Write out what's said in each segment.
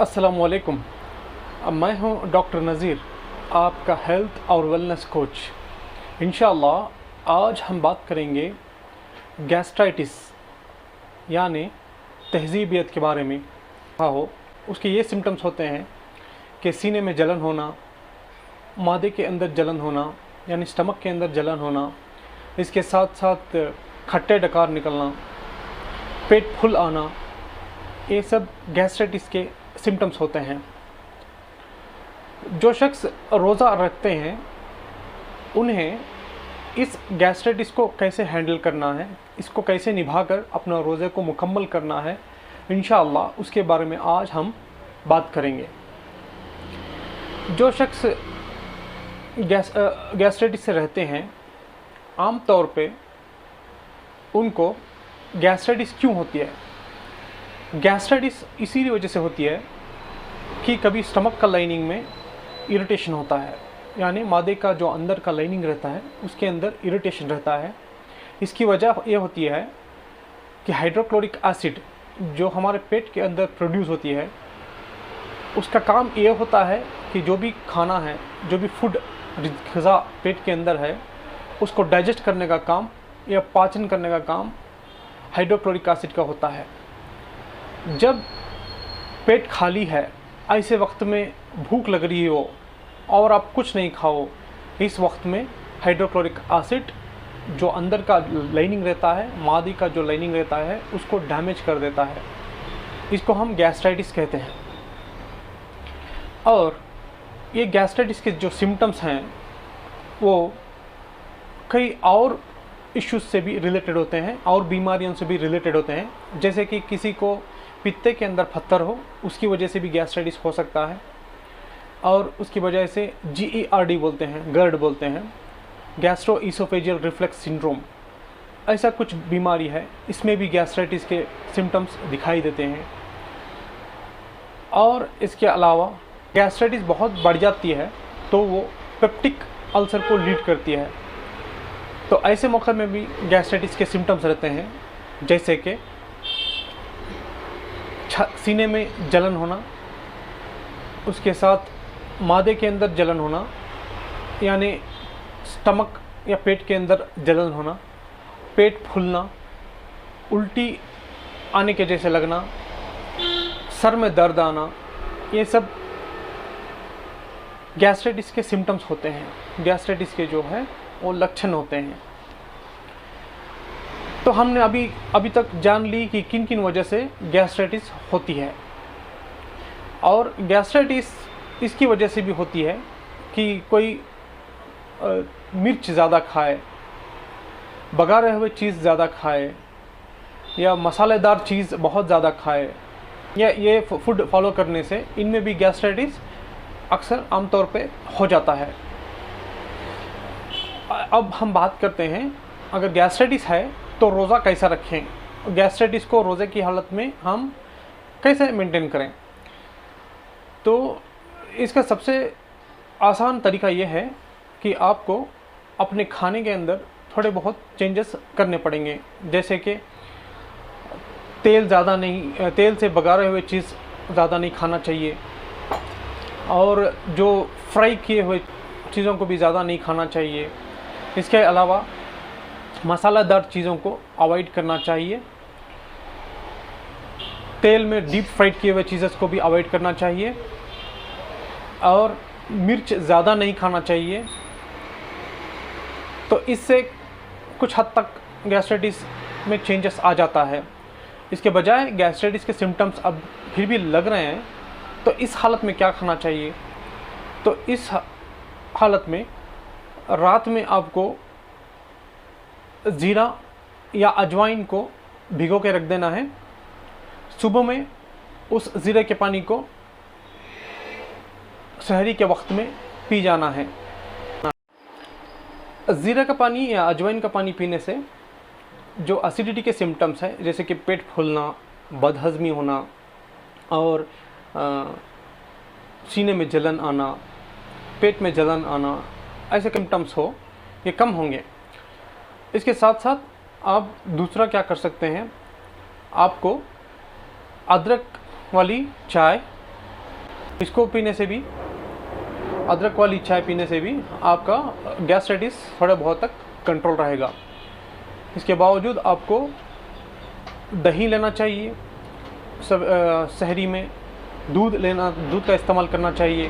अस्सलामुअलैकुम। मैं हूं डॉक्टर नज़ीर, आपका हेल्थ और वेलनेस कोच। इंशाअल्लाह आज हम बात करेंगे गैस्ट्राइटिस यानी तहज़ीबियत के बारे में। हो उसके ये सिम्टम्स होते हैं कि सीने में जलन होना, मादे के अंदर जलन होना यानी स्टमक के अंदर जलन होना, इसके साथ साथ खट्टे डकार निकलना, पेट फुल आना, ये सब गैस्ट्राइटिस के सिम्टम्स होते हैं। जो शख्स रोज़ा रखते हैं उन्हें इस गैस्ट्राइटिस को कैसे हैंडल करना है, इसको कैसे निभाकर अपना रोज़े को मुकम्मल करना है, इंशाअल्लाह उसके बारे में आज हम बात करेंगे। जो शख्स गैस्ट्राइटिस से रहते हैं आम तौर पे उनको गैस्ट्राइटिस क्यों होती है? गैस्ट्राइटिस इसी वजह से होती है कि कभी स्टमक का लाइनिंग में इरिटेशन होता है, यानी मादे का जो अंदर का लाइनिंग रहता है उसके अंदर इरिटेशन रहता है। इसकी वजह ये होती है कि हाइड्रोक्लोरिक एसिड जो हमारे पेट के अंदर प्रोड्यूस होती है, उसका काम ये होता है कि जो भी खाना है, जो भी फूड ग़िज़ा पेट के अंदर है, उसको डाइजेस्ट करने का काम या पाचन करने का काम हाइड्रोक्लोरिक एसिड का होता है। जब पेट खाली है, ऐसे वक्त में भूख लग रही हो और आप कुछ नहीं खाओ, इस वक्त में हाइड्रोक्लोरिक एसिड जो अंदर का लाइनिंग रहता है, मादी का जो लाइनिंग रहता है, उसको डैमेज कर देता है। इसको हम गैस्ट्राइटिस कहते हैं। और ये गैस्ट्राइटिस के जो सिम्टम्स हैं वो कई और इश्यूज से भी रिलेटेड होते हैं और बीमारियों से भी रिलेटेड होते हैं। जैसे कि किसी को पित्ते के अंदर पत्थर हो, उसकी वजह से भी गैस्ट्राइटिस हो सकता है, और उसकी वजह से GERD बोलते हैं, गर्ड बोलते हैं, गैस्ट्रो ईसोफेजियल रिफ्लेक्स सिंड्रोम, ऐसा कुछ बीमारी है, इसमें भी गैस्ट्राइटिस के सिम्टम्स दिखाई देते हैं। और इसके अलावा गैस्ट्राइटिस बहुत बढ़ जाती है तो वो पेप्टिक अल्सर को लीड करती है। तो ऐसे मौके में भी गैस्ट्राइटिस के सिम्टम्स रहते हैं, जैसे कि सीने में जलन होना, उसके साथ मादे के अंदर जलन होना यानी स्टमक या पेट के अंदर जलन होना, पेट फूलना, उल्टी आने के जैसे लगना, सर में दर्द आना, ये सब गैस्ट्राइटिस के सिम्टम्स होते हैं, गैस्ट्राइटिस के जो है वो लक्षण होते हैं। तो हमने अभी तक जान ली कि किन किन वजह से गैस्ट्राइटिस होती है। और गैस्ट्राइटिस इसकी वजह से भी होती है कि कोई मिर्च ज़्यादा खाए, बघारे हुए चीज़ ज़्यादा खाए, या मसालेदार चीज़ बहुत ज़्यादा खाए, या ये फूड फॉलो करने से इनमें भी गैस्ट्राइटिस अक्सर आमतौर पे हो जाता है। अब हम बात करते हैं, अगर गैस्ट्राइटिस है तो रोज़ा कैसा रखें, गैस्ट्राइटिस को रोज़े की हालत में हम कैसे मेंटेन करें। तो इसका सबसे आसान तरीका यह है कि आपको अपने खाने के अंदर थोड़े बहुत चेंजेस करने पड़ेंगे। जैसे कि तेल से बघारे हुए चीज़ ज़्यादा नहीं खाना चाहिए, और जो फ्राई किए हुए चीज़ों को भी ज़्यादा नहीं खाना चाहिए। इसके अलावा मसालेदार चीज़ों को अवॉइड करना चाहिए, तेल में डीप फ्राइड किए हुए चीज़ों को भी अवॉइड करना चाहिए, और मिर्च ज़्यादा नहीं खाना चाहिए। तो इससे कुछ हद तक गैस्ट्राइटिस में चेंजेस आ जाता है। इसके बजाय गैस्ट्राइटिस के सिम्टम्स अब फिर भी लग रहे हैं, तो इस हालत में क्या खाना चाहिए? तो इस हालत में रात में आपको ज़ीरा या अजवाइन को भिगो के रख देना है। सुबह में उस ज़ीरे के पानी को सहरी के वक्त में पी जाना है। ज़ीरा का पानी या अजवाइन का पानी पीने से जो एसिडिटी के सिम्टम्स हैं, जैसे कि पेट फूलना, बदहज़मी होना और सीने में जलन आना, पेट में जलन आना, ऐसे सिम्टम्स हो, ये कम होंगे। इसके साथ साथ आप दूसरा क्या कर सकते हैं, आपको अदरक वाली चाय इसको पीने से भी, अदरक वाली चाय पीने से भी आपका गैस्ट्राइटिस थोड़ा बहुत तक कंट्रोल रहेगा। इसके बावजूद आपको दही लेना चाहिए, सहरी में दूध का इस्तेमाल करना चाहिए।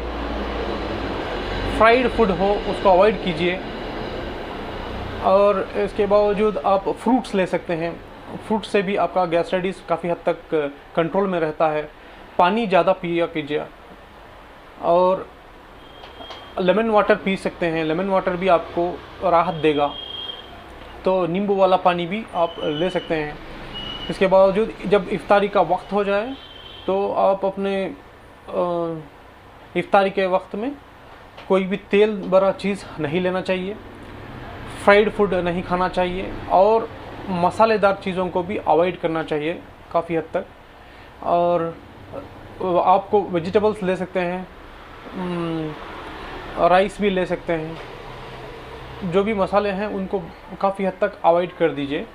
फ्राइड फूड हो उसको अवॉइड कीजिए। और इसके बावजूद आप फ्रूट्स ले सकते हैं। फ्रूट से भी आपका गैस्ट्राइटिस काफ़ी हद तक कंट्रोल में रहता है। पानी ज़्यादा पिया कीजिए और लेमन वाटर पी सकते हैं। लेमन वाटर भी आपको राहत देगा। तो नींबू वाला पानी भी आप ले सकते हैं। इसके बावजूद जब इफ्तारी का वक्त हो जाए तो आप अपने इफ्तारी के वक्त में कोई भी तेल भरा चीज़ नहीं लेना चाहिए, फ्राइड फूड नहीं खाना चाहिए और मसालेदार चीज़ों को भी अवॉइड करना चाहिए काफ़ी हद तक। और आपको वेजिटेबल्स ले सकते हैं, राइस भी ले सकते हैं। जो भी मसाले हैं उनको काफ़ी हद तक अवॉइड कर दीजिए।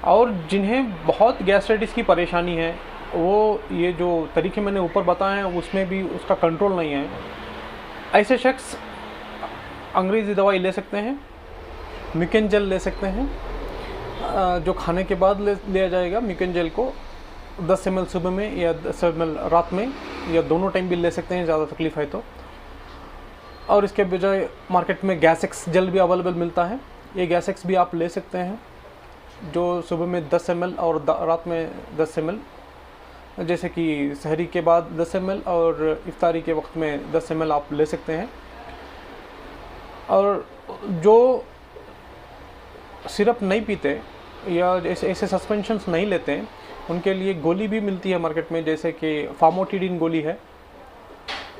और जिन्हें बहुत गैस्ट्राइटिस की परेशानी है वो ये जो तरीके मैंने ऊपर बताए हैं उसमें भी उसका कंट्रोल नहीं है, ऐसे शख्स अंग्रेज़ी दवाई ले सकते हैं, म्यूकेन जेल ले सकते हैं, जो खाने के बाद लिया जाएगा। म्यूकेन जेल को 10 ml सुबह में या 10 ml रात में या दोनों टाइम भी ले सकते हैं ज़्यादा तकलीफ़ है तो। और इसके बजाय मार्केट में गैसेक्स जेल भी अवेलेबल मिलता है। ये गैसेक्स भी आप ले सकते हैं, जो सुबह में 10 ml और रात में 10 ml, जैसे कि सहरी के बाद 10 ml और इफ्तारी के वक्त में 10 ml आप ले सकते हैं। और जो सिरप नहीं पीते या ऐसे सस्पेंशंस नहीं लेते हैं उनके लिए गोली भी मिलती है मार्केट में, जैसे कि फार्मोटिडिन गोली है।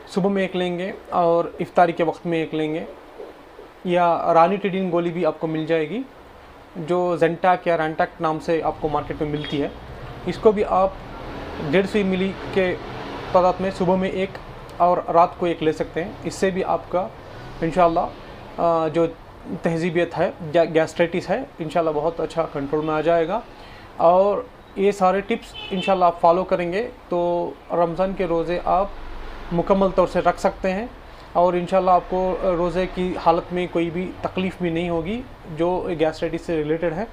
सुबह में एक लेंगे और इफ्तारी के वक्त में एक लेंगे। या रानिटिडिन गोली भी आपको मिल जाएगी, जो जेंटाक या रैंटाक नाम से आपको मार्केट में मिलती है। इसको भी आप 150 मिली के तादाद में सुबह में एक और रात को एक ले सकते हैं। इससे भी आपका इंशाल्लाह जो तहज़ीबियत है, गैस्ट्राइटिस है, इंशाल्लाह बहुत अच्छा कंट्रोल में आ जाएगा। और ये सारे टिप्स इंशाल्लाह आप फॉलो करेंगे तो रमज़ान के रोज़े आप मुकम्मल तौर से रख सकते हैं और इंशाल्लाह आपको रोज़े की हालत में कोई भी तकलीफ़ भी नहीं होगी जो गैस्ट्राइटिस से रिलेटेड है।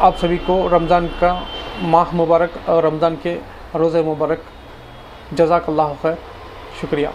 आप सभी को रमज़ान का माह मुबारक और रमज़ान के रोज़े मुबारक। जज़ाकल्लाह खैर। शुक्रिया।